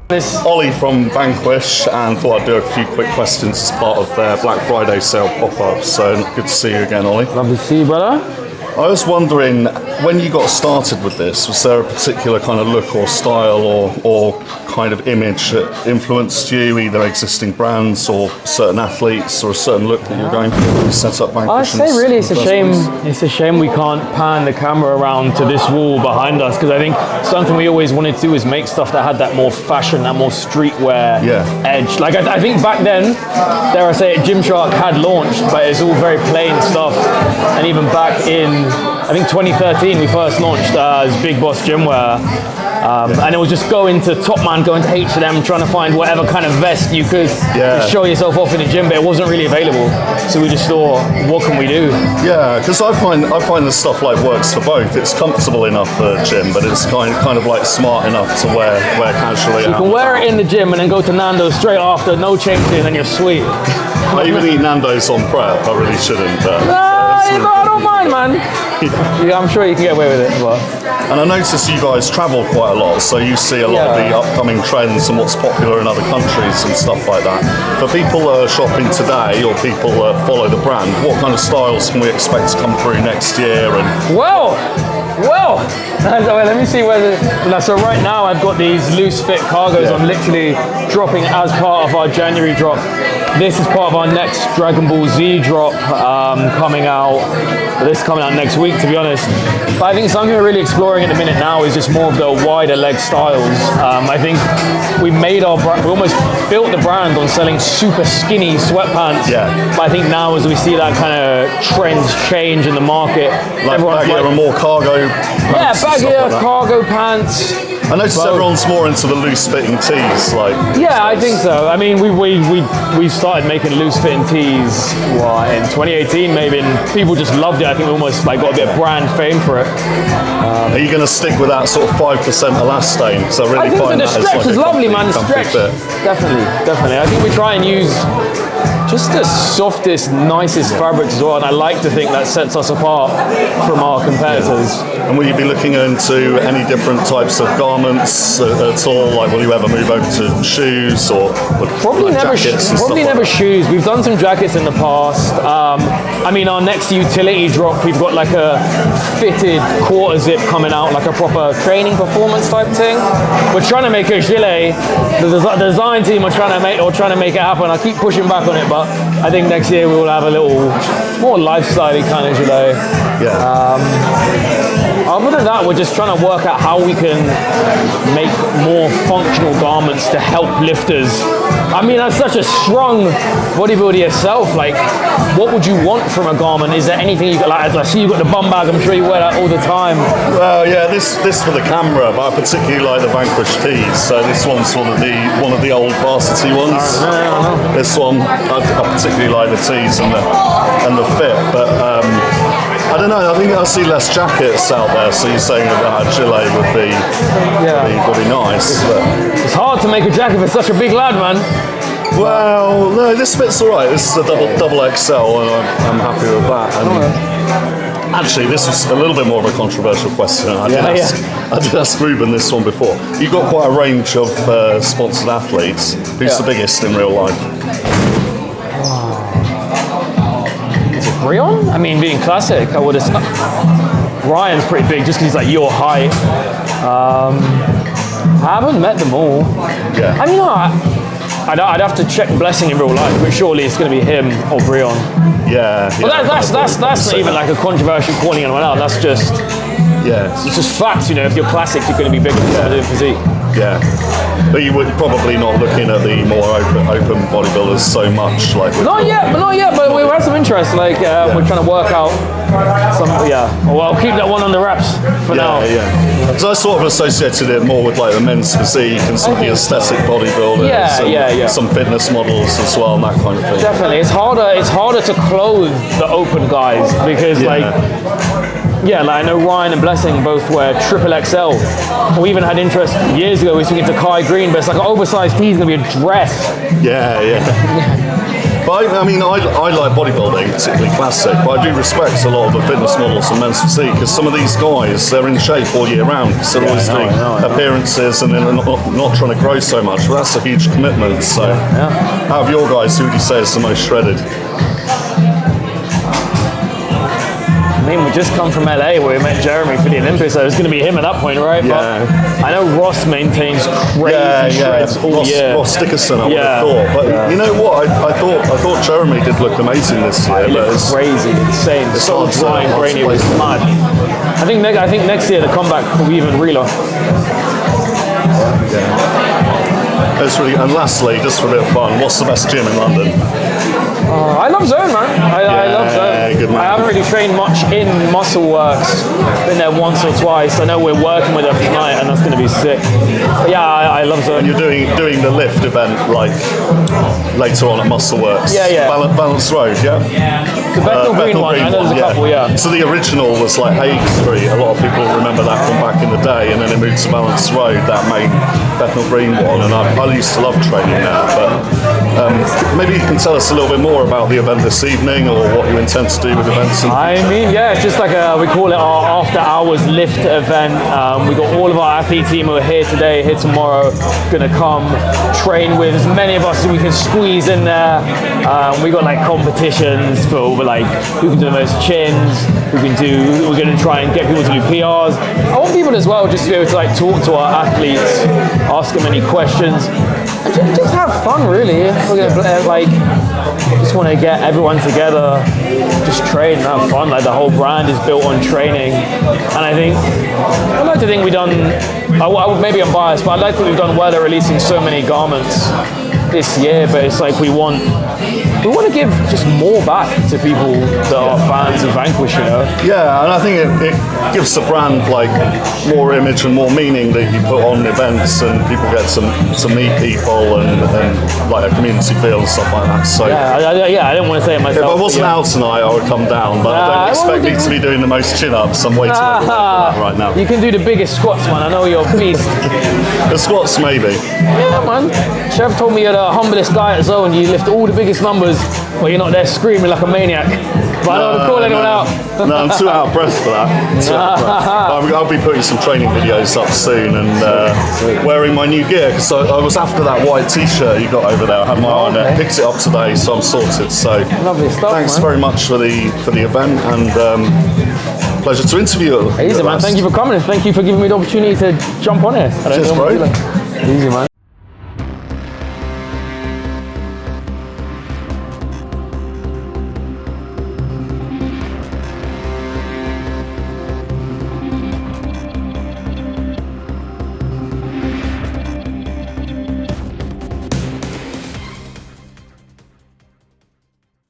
This Ollie from Vanquish, and thought I'd do a few quick questions as part of their Black Friday sale pop-up. So good to see you again, Ollie. Love to see you, brother. I was wondering, when you got started with this, was there a particular kind of look or style or kind of image that influenced you, either existing brands or certain athletes, or a certain look that you're going for when you set up Vanquish? I say really it's a shame. It's a shame we can't pan the camera around to this wall behind us, because I think something we always wanted to do is make stuff that had that more fashion, that more streetwear edge. Like I think back then, dare I say it, Gymshark had launched, but it's all very plain stuff. And even back in, I think 2013, we first launched as Big Boss Gymwear. And it was just going to Topman, going to H&M, trying to find whatever kind of vest you could to show yourself off in the gym, but it wasn't really available. So we just thought, what can we do? Yeah, because I find the stuff like works for both. It's comfortable enough for the gym, but it's kind of like smart enough to wear casually. You can wear it in the gym and then go to Nando's straight after, no changing, and you're sweet. I even eat Nando's on prep. I really shouldn't. But I don't mind, man. Yeah, I'm sure you can get away with it. But. And I notice you guys travel quite a lot, so you see a lot of the upcoming trends and what's popular in other countries and stuff like that. For people that are shopping today, or people that follow the brand, what kind of styles can we expect to come through next year? And well, let me see whether. So right now I've got these loose fit cargos. I'm literally dropping as part of our January drop. This is part of our next Dragon Ball Z drop coming out. This is coming out next week, to be honest. But I think something we're really exploring at the minute now is just more of the wider leg styles. I think we almost built the brand on selling super skinny sweatpants. Yeah. But I think now, as we see that kind of trends change in the market, like baggier and more cargo pants. Yeah, baggier, like cargo pants. I noticed everyone's more into the loose-fitting tees, I think so. I mean, we started making loose-fitting tees in 2018, maybe, and people just loved it. I think we almost got a bit of brand fame for it. Are you going to stick with that sort of 5% elastane? Because I find the stretch is lovely, man. The stretch, definitely. I think we try and use just the softest, nicest fabrics as well, and I like to think that sets us apart from our competitors. And will you be looking into any different types of garments at all? Like, will you ever move over to shoes or probably never shoes? We've done some jackets in the past. I mean, our next utility drop, we've got like a fitted quarter zip coming out, like a proper training performance type thing. We're trying to make a gilet. The design team are trying to make it happen. I keep pushing back on it, but I think next year we will have a little more lifestyle-y kind of gilet. Other than that, we're just trying to work out how we can make more functional garments to help lifters. I mean, that's such a strong bodybuilder yourself. Like, what would you want from a garment? Is there anything you got? Like, I see you got the bum bag. I'm sure you wear that all the time. Well, yeah, this for the camera, but I particularly like the Vanquish tees. So this one's one of the old varsity ones. This one, I particularly like the tees and the fit, but. I don't know, I think I see less jackets out there, so you're saying that a gilet would be nice. But it's hard to make a jacket for such a big lad, man. Well, no, this fit's alright. This is a double XL, and I'm happy with that. And actually, this was a little bit more of a controversial question. I did ask Ruben this one before. You've got quite a range of sponsored athletes. Who's the biggest in real life? Brion? I mean, being classic, I would have. Ryan's pretty big just because he's like your height. I haven't met them all. Yeah. I mean, I'd have to check Blessing in real life, but surely it's going to be him or Brion. Yeah. Well, that's not even like a controversial calling anyone out. That's just it's just facts. You know, if you're classic, you're going to be bigger than physique. Yeah, but you would probably not looking at the more open bodybuilders so much, like. Not yet, but we've had some interest. Like we're trying to work out some. Well, I'll keep that one on the wraps for now. Because I sort of associated it more with like the men's physique and some of the aesthetic bodybuilders. Some fitness models as well, and that kind of thing. Definitely, it's harder to clothe the open guys because like I know Ryan and Blessing both wear triple XL. We even had interest years ago. We took it to Kai Green, but it's like an oversized tee is going to be a dress. But I mean, I like bodybuilding, particularly classic, but I do respect a lot of the fitness models and men's physique, because some of these guys, they're in shape all year round, so they're always doing appearances and then not trying to grow so much. Well, that's a huge commitment. So out of your guys, who would you say is the most shredded? I mean, we just come from LA where we met Jeremy for the Olympics, so it was going to be him at that point, right? Yeah. But I know Ross maintains crazy shreds all year. Ross Dickerson, I would have thought. But you know what? I thought Jeremy did look amazing this year. He looked crazy, insane. So dry and grainy, it was mad. I think next year the comeback will be even realer. It's really, and lastly, just for a bit of fun, what's the best gym in London? I love Zone, man. I love Zone. Good man. I haven't really trained much in Muscle Works. Been there once or twice. I know we're working with them tonight, and that's going to be sick. But yeah, I love Zone. And you're doing the lift event like later on at Muscle Works. Yeah. Balance Road, yeah. The Bethnal Green one. I know there's a couple. Yeah. So the original was like Hague Street. A lot of people remember that from back in the day, and then it moved to Balance Road. That main Bethnal Green one, and I used to love training there. But maybe you can tell us a little bit more about the event this evening, or what you intend to do with events. I mean, yeah, it's just like we call it our after hours lift event. We got all of our athlete team who are here today, here tomorrow, gonna come train with as many of us as we can squeeze in there. We got like competitions for like who can do the most chins, we're gonna try and get people to do PRs. I want people as well just to be able to like talk to our athletes, ask them any questions, and just have fun really. We're gonna just want to get everyone together, just train and have fun. Like the whole brand is built on training, and I like to think we've done. Maybe I'm biased, but I like that we've done well at releasing so many garments this year. But it's like we want to give just more back to people that are fans of Vanquish, you know? Yeah, and I think it gives the brand like more image and more meaning that you put on events, and people get to meet people and like a community feel and stuff like that. So I didn't want to say it myself. If I wasn't out tonight, I would come down, but I don't expect me to be doing the most chin-ups. I'm waiting for that right now. You can do the biggest squats, man. I know you're a beast. The squats, maybe. Yeah, man. Chef told me you're the humblest guy at Zone. You lift all the biggest numbers, but you're not there screaming like a maniac. But I don't want to call anyone out. No, I'm too out of breath for that. I'll be putting some training videos up soon and wearing my new gear, because I was after that white t-shirt you got over there. I had my eye on it, picked it up today, so I'm sorted. So lovely stuff, thanks very much for the event, and pleasure to interview you. Easy, man. Thank you for coming. Thank you for giving me the opportunity to jump on here. Cheers, bro. Easy, man.